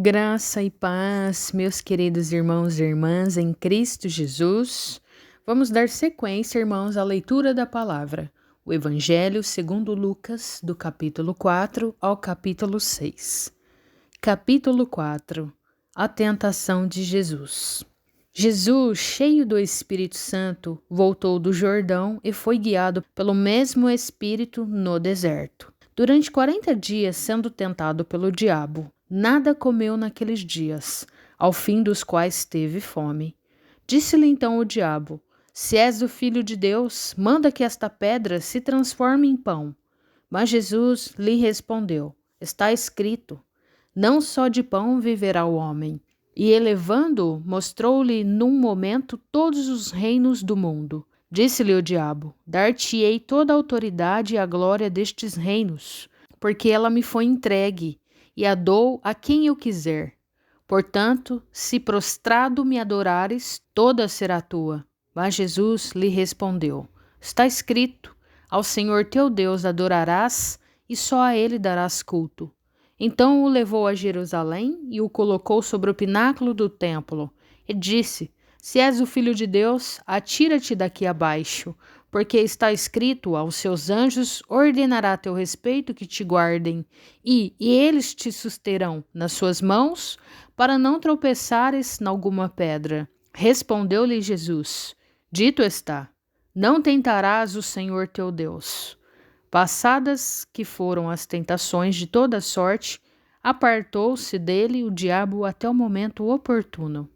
Graça e paz, meus queridos irmãos e irmãs em Cristo Jesus. Vamos dar sequência, irmãos, à leitura da palavra. O Evangelho segundo Lucas, do capítulo 4 ao capítulo 6. Capítulo 4. A tentação de Jesus. Jesus, cheio do Espírito Santo, voltou do Jordão e foi guiado pelo mesmo Espírito no deserto. Durante 40 dias, sendo tentado pelo diabo, nada comeu naqueles dias, ao fim dos quais teve fome. Disse-lhe então o diabo: Se és o Filho de Deus, manda que esta pedra se transforme em pão. Mas Jesus lhe respondeu: Está escrito: Não só de pão viverá o homem. E elevando-o, mostrou-lhe num momento todos os reinos do mundo. Disse-lhe o diabo: Dar-te-ei toda a autoridade e a glória destes reinos, porque ela me foi entregue, e a dou a quem eu quiser. Portanto, se prostrado me adorares, toda será tua. Mas Jesus lhe respondeu: Está escrito: Ao Senhor teu Deus adorarás, e só a ele darás culto. Então o levou a Jerusalém e o colocou sobre o pináculo do templo, e disse: Se és o Filho de Deus, atira-te daqui abaixo, porque está escrito: Aos seus anjos ordenará a teu respeito que te guardem, e eles te susterão nas suas mãos, para não tropeçares nalguma pedra. Respondeu-lhe Jesus: Dito está: Não tentarás o Senhor teu Deus. Passadas que foram as tentações de toda sorte, apartou-se dele o diabo até o momento oportuno.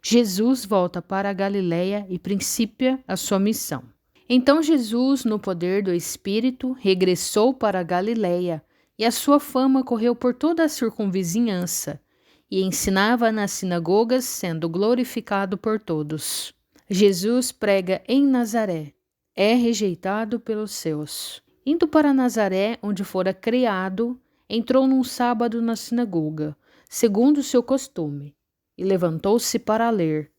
Jesus volta para a Galiléia e principia a sua missão. Então Jesus, no poder do Espírito, regressou para a Galiléia, e a sua fama correu por toda a circunvizinhança, e ensinava nas sinagogas, sendo glorificado por todos. Jesus prega em Nazaré. É rejeitado pelos seus. Indo para Nazaré, onde fora criado, entrou num sábado na sinagoga, segundo o seu costume, e levantou-se para ler.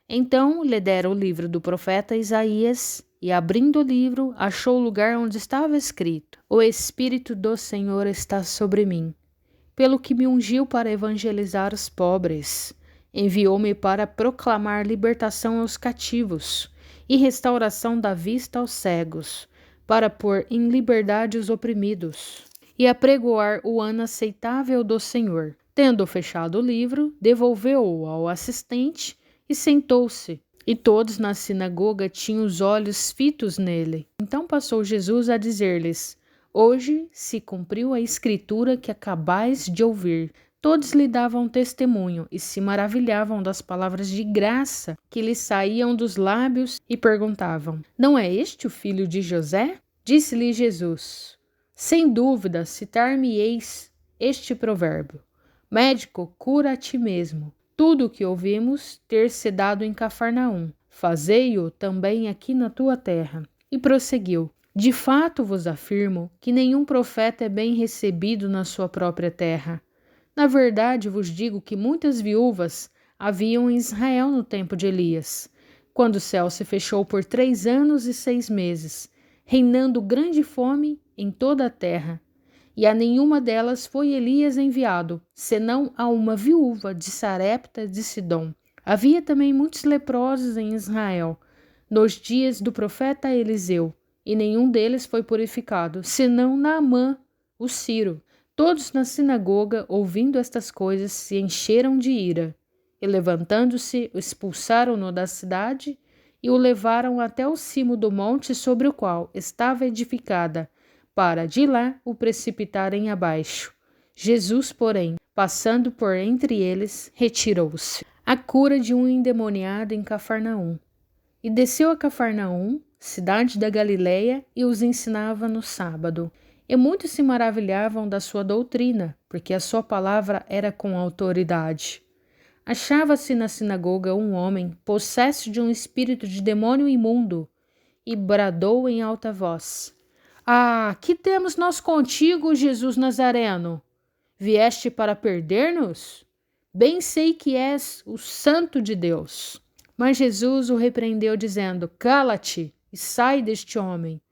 Então lhe deram o livro do profeta Isaías, e abrindo o livro, achou o lugar onde estava escrito: O Espírito do Senhor está sobre mim, pelo que me ungiu para evangelizar os pobres. Enviou-me para proclamar libertação aos cativos e restauração da vista aos cegos, para pôr em liberdade os oprimidos, e apregoar o ano aceitável do Senhor. Tendo fechado o livro, devolveu-o ao assistente e sentou-se. E todos na sinagoga tinham os olhos fitos nele. Então passou Jesus a dizer-lhes: Hoje se cumpriu a escritura que acabais de ouvir. Todos lhe davam testemunho e se maravilhavam das palavras de graça que lhe saíam dos lábios e perguntavam: Não é este o filho de José? Disse-lhe Jesus: Sem dúvida citar-me-eis este provérbio: Médico, cura a ti mesmo. Tudo o que ouvimos ter-se dado em Cafarnaum, fazei-o também aqui na tua terra. E prosseguiu: De fato vos afirmo que nenhum profeta é bem recebido na sua própria terra. Na verdade vos digo que muitas viúvas haviam em Israel no tempo de Elias, quando o céu se fechou por 3 anos e 6 meses, reinando grande fome em toda a terra. E a nenhuma delas foi Elias enviado, senão a uma viúva de Sarepta de Sidom. Havia também muitos leprosos em Israel, nos dias do profeta Eliseu, e nenhum deles foi purificado, senão Naamã, o Ciro. Todos na sinagoga, ouvindo estas coisas, se encheram de ira, e levantando-se, expulsaram-no da cidade e o levaram até o cimo do monte sobre o qual estava edificada, para de lá o precipitarem abaixo. Jesus, porém, passando por entre eles, retirou-se. A cura de um endemoniado em Cafarnaum. E desceu a Cafarnaum, cidade da Galiléia, e os ensinava no sábado. E muitos se maravilhavam da sua doutrina, porque a sua palavra era com autoridade. Achava-se na sinagoga um homem possesso de um espírito de demônio imundo, e bradou em alta voz: Ah, que temos nós contigo, Jesus Nazareno? Vieste para perder-nos? Bem sei que és o Santo de Deus. Mas Jesus o repreendeu, dizendo: Cala-te e sai deste homem.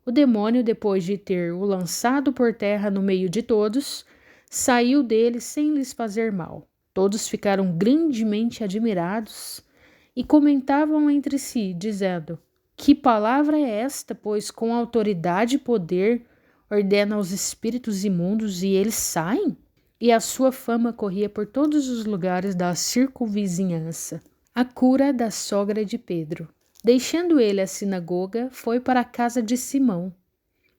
O demônio, depois de ter o lançado por terra no meio de todos, saiu dele sem lhes fazer mal. Todos ficaram grandemente admirados e comentavam entre si, dizendo: Que palavra é esta, pois com autoridade e poder ordena aos espíritos imundos e eles saem? E a sua fama corria por todos os lugares da circunvizinhança. A cura da sogra de Pedro. Deixando ele a sinagoga, foi para a casa de Simão.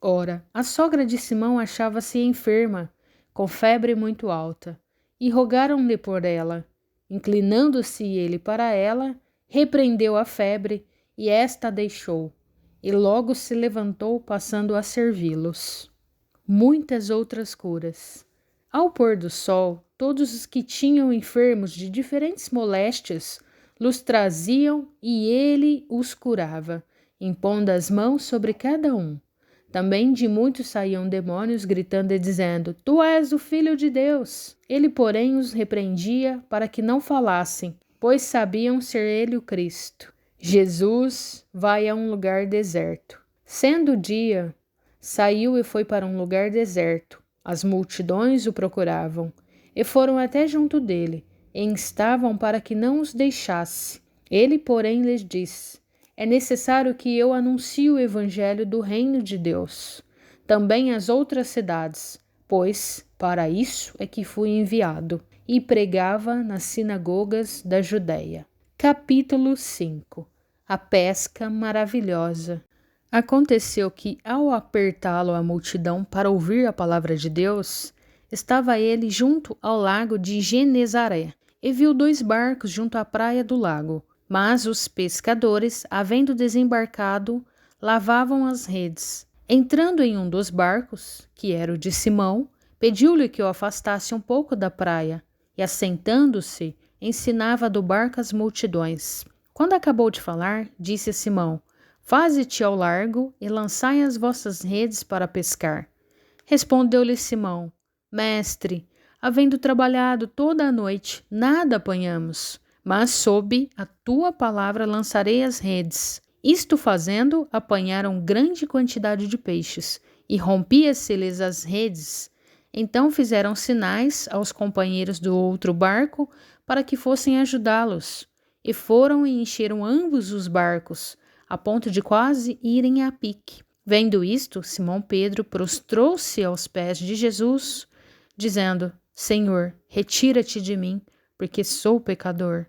Ora, a sogra de Simão achava-se enferma, com febre muito alta, e rogaram-lhe por ela. Inclinando-se ele para ela, repreendeu a febre, e esta a deixou, e logo se levantou, passando a servi-los. Muitas outras curas. Ao pôr do sol, todos os que tinham enfermos de diferentes moléstias los traziam e ele os curava, impondo as mãos sobre cada um. Também de muitos saíam demônios, gritando e dizendo: Tu és o Filho de Deus. Ele, porém, os repreendia para que não falassem, pois sabiam ser ele o Cristo. Jesus vai a um lugar deserto. Sendo dia, saiu e foi para um lugar deserto. As multidões o procuravam, e foram até junto dele, e instavam para que não os deixasse. Ele, porém, lhes disse: É necessário que eu anuncie o evangelho do reino de Deus, também às outras cidades, pois para isso é que fui enviado. E pregava nas sinagogas da Judéia. Capítulo 5. A pesca maravilhosa. Aconteceu que, ao apertá-lo a multidão para ouvir a palavra de Deus, estava ele junto ao lago de Genezaré, e viu 2 barcos junto à praia do lago. Mas os pescadores, havendo desembarcado, lavavam as redes. Entrando em um dos barcos, que era o de Simão, pediu-lhe que o afastasse um pouco da praia, e assentando-se, ensinava do barco as multidões. Quando acabou de falar, disse a Simão: Faze-te ao largo e lançai as vossas redes para pescar. Respondeu-lhe Simão: Mestre, havendo trabalhado toda a noite, nada apanhamos, mas sob a tua palavra lançarei as redes. Isto fazendo, apanharam grande quantidade de peixes, e rompia-se-lhes as redes. Então fizeram sinais aos companheiros do outro barco para que fossem ajudá-los. E foram e encheram ambos os barcos, a ponto de quase irem a pique. Vendo isto, Simão Pedro prostrou-se aos pés de Jesus, dizendo: Senhor, retira-te de mim, porque sou pecador.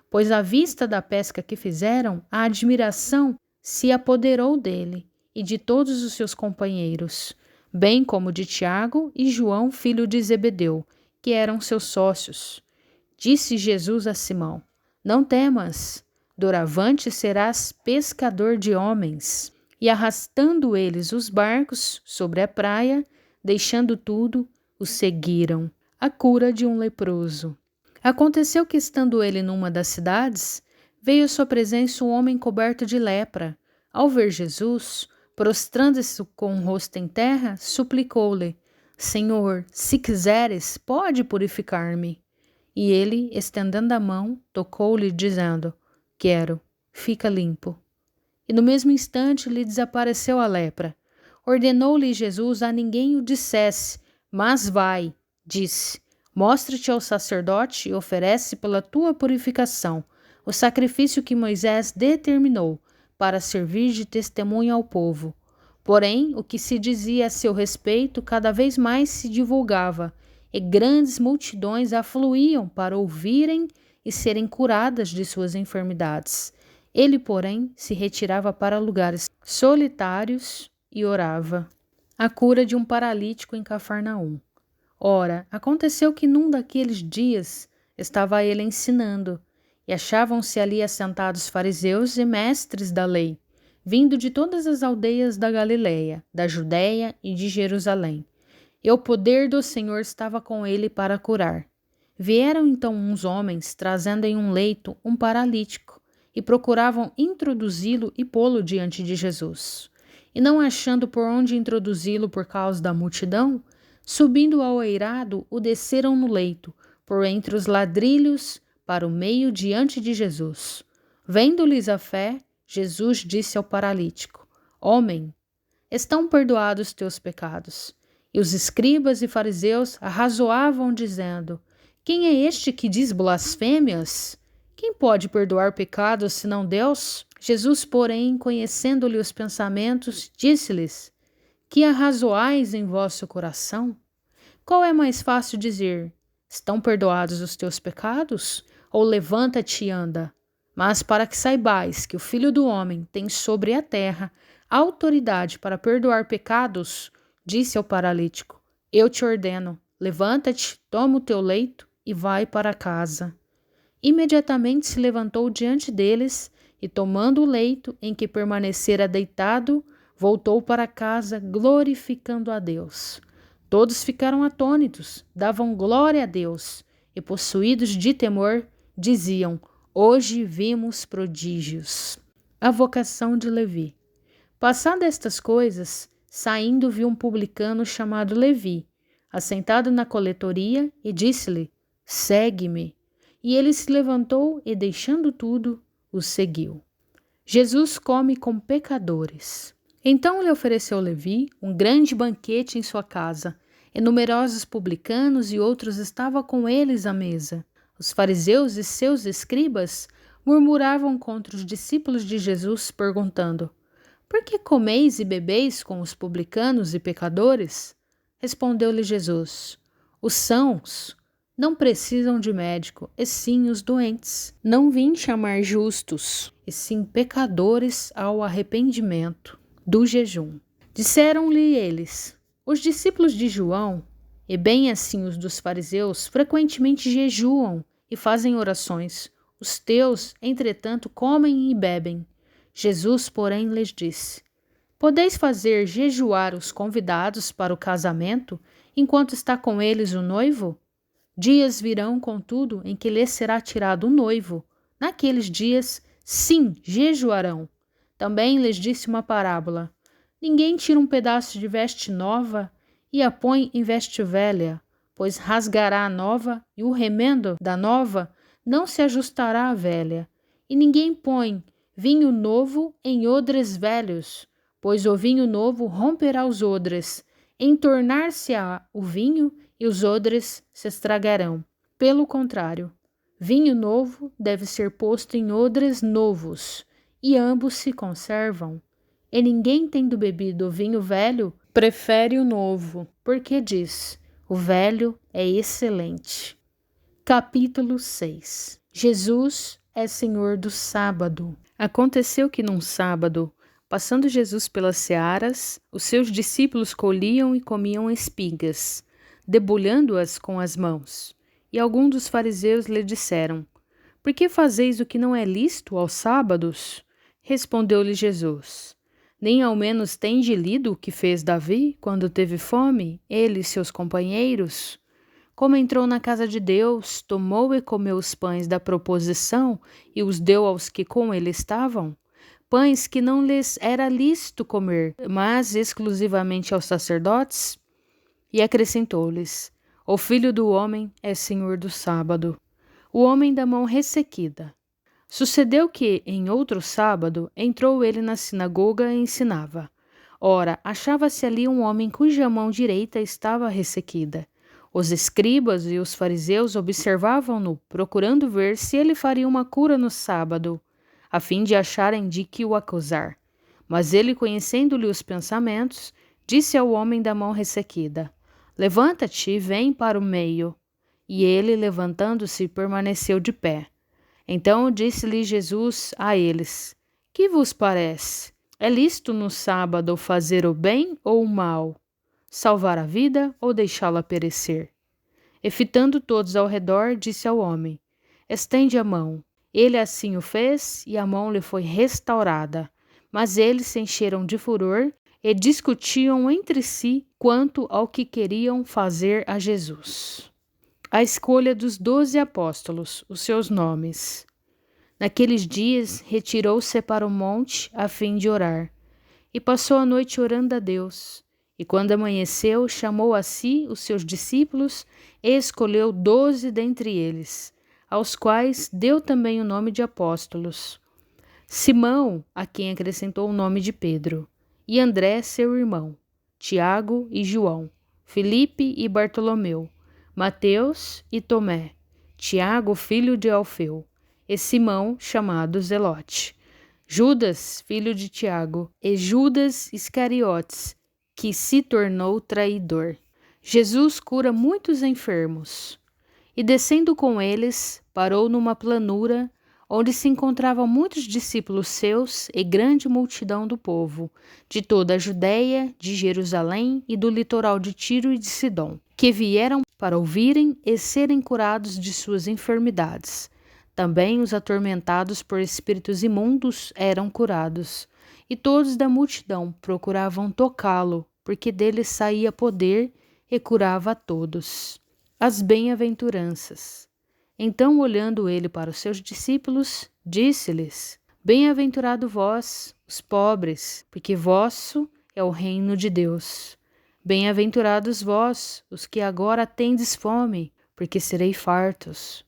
Pois à vista da pesca que fizeram, a admiração se apoderou dele e de todos os seus companheiros, bem como de Tiago e João, filho de Zebedeu, que eram seus sócios. Disse Jesus a Simão: Não temas, doravante serás pescador de homens. E arrastando eles os barcos sobre a praia, deixando tudo, o seguiram. A cura de um leproso. Aconteceu que, estando ele numa das cidades, veio à sua presença um homem coberto de lepra. Ao ver Jesus, prostrando-se com o rosto em terra, suplicou-lhe: Senhor, se quiseres, pode purificar-me. E ele, estendendo a mão, tocou-lhe, dizendo: Quero, fica limpo. E no mesmo instante lhe desapareceu a lepra. Ordenou-lhe Jesus a ninguém o dissesse, mas vai, disse: Mostra-te ao sacerdote e oferece pela tua purificação o sacrifício que Moisés determinou para servir de testemunho ao povo. Porém, o que se dizia a seu respeito cada vez mais se divulgava, e grandes multidões afluíam para ouvirem e serem curadas de suas enfermidades. Ele, porém, se retirava para lugares solitários e orava. A cura de um paralítico em Cafarnaum. Ora, aconteceu que num daqueles dias estava ele ensinando, e achavam-se ali assentados fariseus e mestres da lei, vindo de todas as aldeias da Galileia, da Judéia e de Jerusalém. E o poder do Senhor estava com ele para curar. Vieram então uns homens, trazendo em um leito um paralítico, e procuravam introduzi-lo e pô-lo diante de Jesus. E não achando por onde introduzi-lo por causa da multidão, subindo ao eirado, o desceram no leito, por entre os ladrilhos, para o meio diante de Jesus. Vendo-lhes a fé, Jesus disse ao paralítico: Homem, estão perdoados os teus pecados. E os escribas e fariseus arrazoavam, dizendo: Quem é este que diz blasfêmias? Quem pode perdoar pecados senão Deus? Jesus, porém, conhecendo-lhe os pensamentos, disse-lhes: Que arrazoais em vosso coração? Qual é mais fácil dizer: Estão perdoados os teus pecados? Ou levanta-te e anda? Mas para que saibais que o Filho do Homem tem sobre a terra autoridade para perdoar pecados, disse ao paralítico: Eu te ordeno, levanta-te, toma o teu leito e vai para casa. Imediatamente se levantou diante deles e, tomando o leito em que permanecera deitado, voltou para casa, glorificando a Deus. Todos ficaram atônitos, davam glória a Deus e, possuídos de temor, diziam: Hoje vimos prodígios. A vocação de Levi. Passadas estas coisas, saindo viu um publicano chamado Levi, assentado na coletoria, e disse-lhe: Segue-me. E ele se levantou e, deixando tudo, o seguiu. Jesus come com pecadores. Então lhe ofereceu Levi um grande banquete em sua casa, e numerosos publicanos e outros estavam com eles à mesa. Os fariseus e seus escribas murmuravam contra os discípulos de Jesus, perguntando: Por que comeis e bebeis com os publicanos e pecadores? Respondeu-lhe Jesus: Os sãos não precisam de médico, e sim os doentes. Não vim chamar justos, e sim pecadores ao arrependimento do jejum. Disseram-lhe eles: Os discípulos de João, e bem assim os dos fariseus, frequentemente jejuam e fazem orações. Os teus, entretanto, comem e bebem. Jesus, porém, lhes disse: Podeis fazer jejuar os convidados para o casamento, enquanto está com eles o noivo? Dias virão, contudo, em que lhes será tirado o noivo. Naqueles dias, sim, jejuarão. Também lhes disse uma parábola: Ninguém tira um pedaço de veste nova e a põe em veste velha, pois rasgará a nova, e o remendo da nova não se ajustará à velha. E ninguém põe vinho novo em odres velhos, pois o vinho novo romperá os odres, entornar-se-á o vinho, e os odres se estragarão. Pelo contrário, vinho novo deve ser posto em odres novos, e ambos se conservam. E ninguém, tendo bebido o vinho velho, prefere o novo, porque diz: o velho é excelente. Capítulo 6. Jesus é Senhor do sábado. Aconteceu que num sábado, passando Jesus pelas searas, os seus discípulos colhiam e comiam espigas, debulhando-as com as mãos. E alguns dos fariseus lhe disseram: Por que fazeis o que não é lícito aos sábados? Respondeu-lhe Jesus: Nem ao menos tende lido o que fez Davi quando teve fome, ele e seus companheiros? Como entrou na casa de Deus, tomou e comeu os pães da proposição e os deu aos que com ele estavam? Pães que não lhes era lícito comer, mas exclusivamente aos sacerdotes? E acrescentou-lhes: O Filho do Homem é Senhor do sábado. O homem da mão ressequida. Sucedeu que, em outro sábado, entrou ele na sinagoga e ensinava. Ora, achava-se ali um homem cuja mão direita estava ressequida. Os escribas e os fariseus observavam-no, procurando ver se ele faria uma cura no sábado, a fim de acharem de que o acusar. Mas ele, conhecendo-lhe os pensamentos, disse ao homem da mão ressequida: Levanta-te e vem para o meio. E ele, levantando-se, permaneceu de pé. Então disse-lhe Jesus a eles: Que vos parece? É lícito no sábado fazer o bem ou o mal? Salvar a vida ou deixá-la perecer? E fitando todos ao redor, disse ao homem: Estende a mão. Ele assim o fez, e a mão lhe foi restaurada. Mas eles se encheram de furor e discutiam entre si quanto ao que queriam fazer a Jesus. A escolha dos 12 apóstolos, os seus nomes. Naqueles dias, retirou-se para o monte a fim de orar, e passou a noite orando a Deus. E quando amanheceu, chamou a si os seus discípulos e escolheu 12 dentre eles, aos quais deu também o nome de apóstolos. Simão, a quem acrescentou o nome de Pedro, e André, seu irmão, Tiago e João, Filipe e Bartolomeu, Mateus e Tomé, Tiago, filho de Alfeu, e Simão, chamado Zelote, Judas, filho de Tiago, e Judas Iscariotes, que se tornou traidor. Jesus cura muitos enfermos, e descendo com eles, parou numa planura, onde se encontravam muitos discípulos seus e grande multidão do povo, de toda a Judéia, de Jerusalém e do litoral de Tiro e de Sidom, que vieram para ouvirem e serem curados de suas enfermidades. Também os atormentados por espíritos imundos eram curados, e todos da multidão procuravam tocá-lo, porque dele saía poder e curava a todos. As bem-aventuranças. Então, olhando ele para os seus discípulos, disse-lhes: Bem-aventurado vós, os pobres, porque vosso é o reino de Deus. Bem-aventurados vós, os que agora tendes fome, porque serei fartos.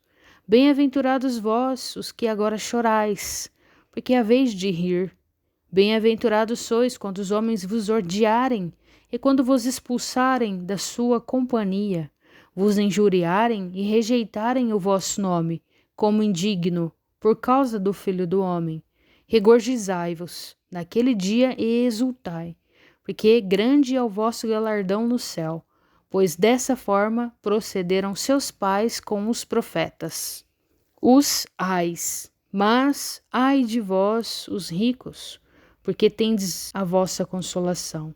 Bem-aventurados vós, os que agora chorais, porque haveis de rir. Bem-aventurados sois quando os homens vos odiarem e quando vos expulsarem da sua companhia, vos injuriarem e rejeitarem o vosso nome, como indigno, por causa do Filho do Homem. Regozijai-vos naquele dia e exultai, porque grande é o vosso galardão no céu, pois dessa forma procederam seus pais com os profetas. Os ais, mas ai de vós, os ricos, porque tendes a vossa consolação.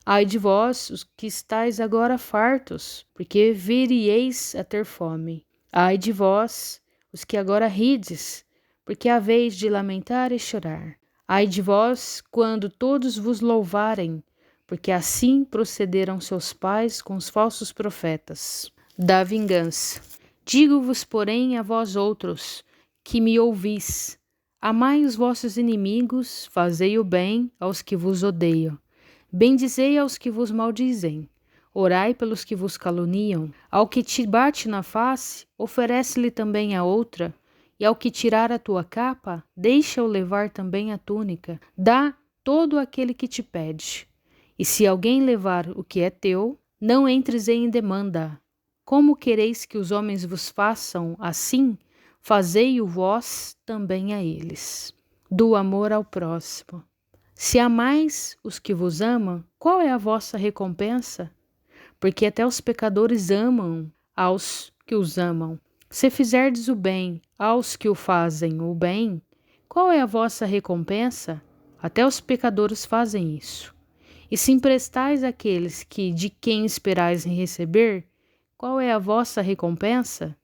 Ai de vós, os que estáis agora fartos, porque viríeis a ter fome. Ai de vós, os que agora rides, porque haveis de lamentar e chorar. Ai de vós, quando todos vos louvarem, porque assim procederam seus pais com os falsos profetas. Da vingança. Digo-vos, porém, a vós outros, que me ouvis, amai os vossos inimigos, fazei o bem aos que vos odeiam. Bendizei aos que vos maldizem, orai pelos que vos caluniam. Ao que te bate na face, oferece-lhe também a outra, e ao que tirar a tua capa, deixa-o levar também a túnica. Dá todo aquele que te pede. E se alguém levar o que é teu, não entres em demanda. Como quereis que os homens vos façam assim, fazei-o vós também a eles. Do amor ao próximo. Se amais os que vos amam, qual é a vossa recompensa? Porque até os pecadores amam aos que os amam. Se fizerdes o bem aos que o fazem o bem, qual é a vossa recompensa? Até os pecadores fazem isso. E se emprestais àqueles que de quem esperais receber, qual é a vossa recompensa?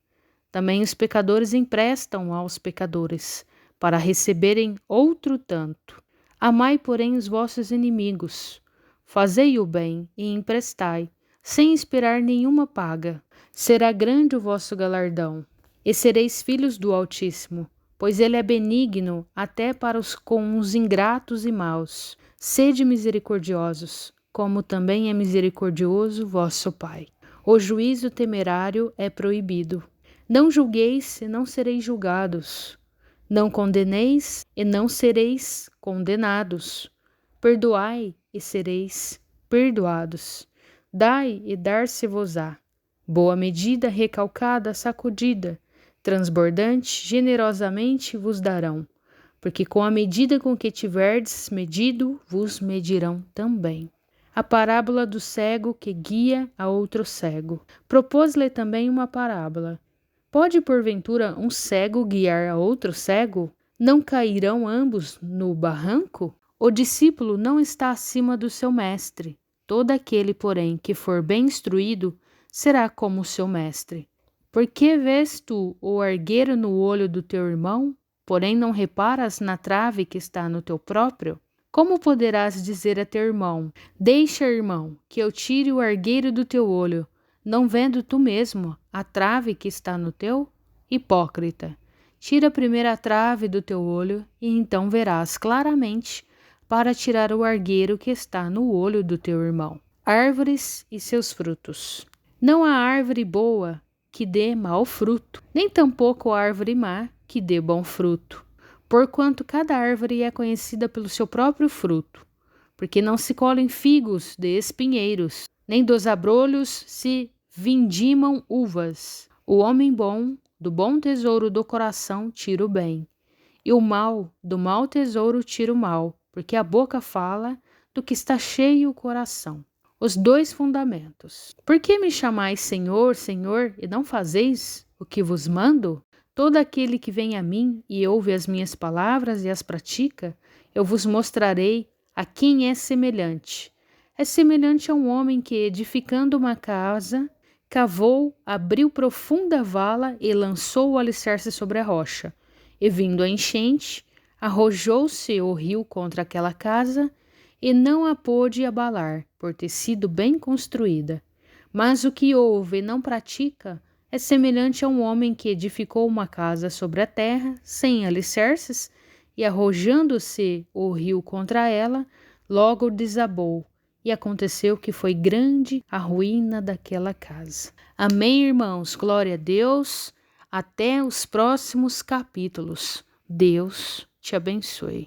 Também os pecadores emprestam aos pecadores, para receberem outro tanto. Amai, porém, os vossos inimigos. Fazei o bem e emprestai, sem esperar nenhuma paga. Será grande o vosso galardão, e sereis filhos do Altíssimo, pois ele é benigno até para com os ingratos e maus. Sede misericordiosos, como também é misericordioso vosso Pai. O juízo temerário é proibido. Não julgueis e não sereis julgados. Não condeneis e não sereis condenados. Perdoai e sereis perdoados. Dai e dar-se-vos-á. Boa medida, recalcada, sacudida, transbordante, generosamente vos darão. Porque com a medida com que tiverdes medido, vos medirão também. A parábola do cego que guia a outro cego. Propôs-lhe também uma parábola. Pode, porventura, um cego guiar a outro cego? Não cairão ambos no barranco? O discípulo não está acima do seu mestre. Todo aquele, porém, que for bem instruído, será como o seu mestre. Por que vês tu o argueiro no olho do teu irmão, porém não reparas na trave que está no teu próprio? Como poderás dizer a teu irmão: Deixa, irmão, que eu tire o argueiro do teu olho, não vendo tu mesmo a trave que está no teu? Hipócrita, tira primeiro a trave do teu olho, e então verás claramente para tirar o argueiro que está no olho do teu irmão. Árvores e seus frutos. Não há árvore boa que dê mau fruto, nem tampouco árvore má que dê bom fruto. Porquanto cada árvore é conhecida pelo seu próprio fruto, porque não se colhem figos de espinheiros, nem dos abrolhos se vindimam uvas. O homem bom do bom tesouro do coração tira o bem, e o mal, do mau tesouro tira o mal, porque a boca fala do que está cheio o coração. Os dois fundamentos. Por que me chamais Senhor, Senhor, e não fazeis o que vos mando? Todo aquele que vem a mim e ouve as minhas palavras e as pratica, eu vos mostrarei a quem é semelhante. É semelhante a um homem que, edificando uma casa, cavou, abriu profunda vala e lançou o alicerce sobre a rocha. E vindo a enchente, arrojou-se o rio contra aquela casa e não a pôde abalar, por ter sido bem construída. Mas o que ouve e não pratica é semelhante a um homem que edificou uma casa sobre a terra, sem alicerces, e arrojando-se o rio contra ela, logo desabou. E aconteceu que foi grande a ruína daquela casa. Amém, irmãos? Glória a Deus. Até os próximos capítulos. Deus te abençoe.